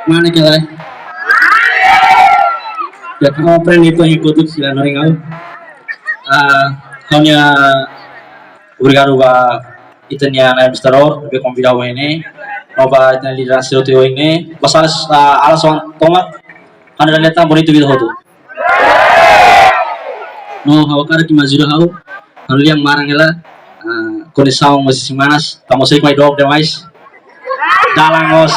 Mana kala? Ya kau friend itu yang ikut sila noring kau. Hanya obrigado ba itanya na mistero be convidado ini. Nova itanya liderasi itu ini. Basas alas tonga. Anda lihat bonito gitu hotu. No hawakara ki maziro hau. Anu yang marang ela. Condição umas semanas. Estamos aí com a dog demais. Dalangos.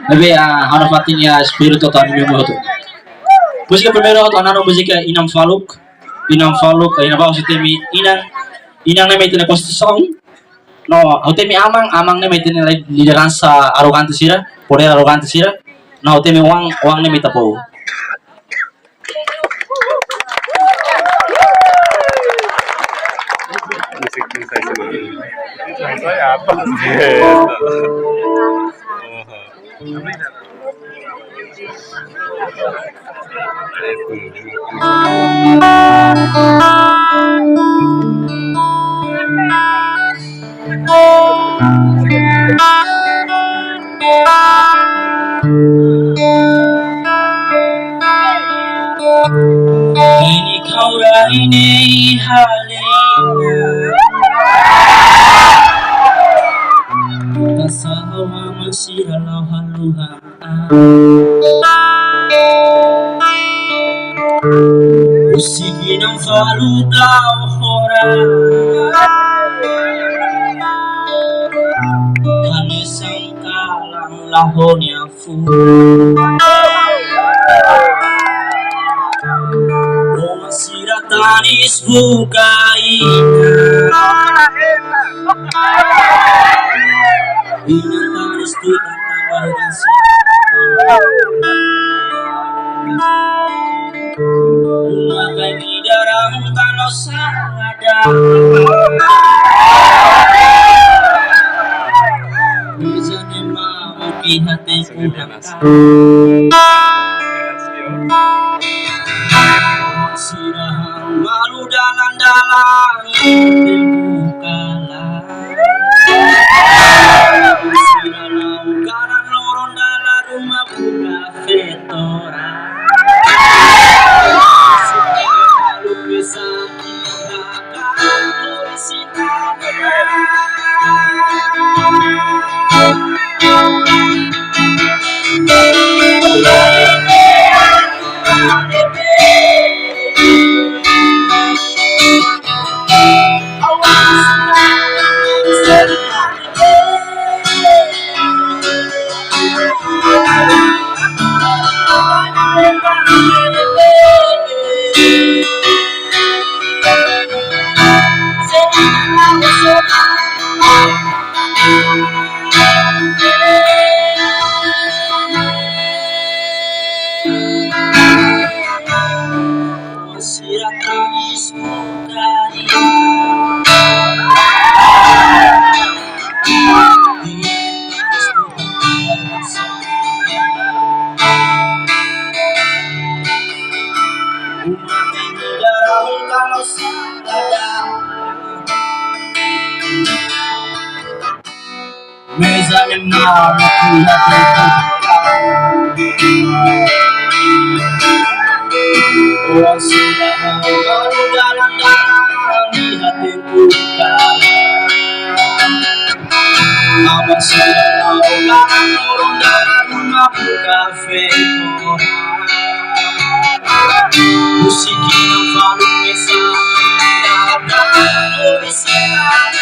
Tapi harus matinya spirito tadi memang itu. Musik primeiro itu anak musik Inam Faluk, ina bawa sistemi inang nama itu konstitusi. No, hotemi amang nama itu lideransa aroganti sira, poder aroganti sira. No, hotemi uang nama itu po. Saya apa? Ini kau ini halnya. Kasawa masih dalam haluha. Usigi não falo da hora. Hanisang kalang lahonya fu. Uma siratanis bukaina. Inatanis tu katawagan Umakai di darah kalau sadar. Bisa mau ki hatiku sirahang malu dalam dibukalah. Sirahang kanan lorong dalam rumah buka vetora. Bisa dikatakan Mesa menor oh sudah baru dalam di hatiku Abang sudah lakukan turun dalam rumah kafe musik yang selalu bisa dapat bersinar.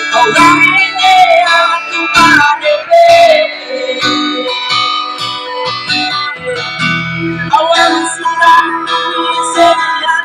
Orang ini aku pada awal sudah sedia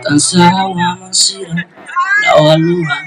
Ang sawa man sira, nawaluhan.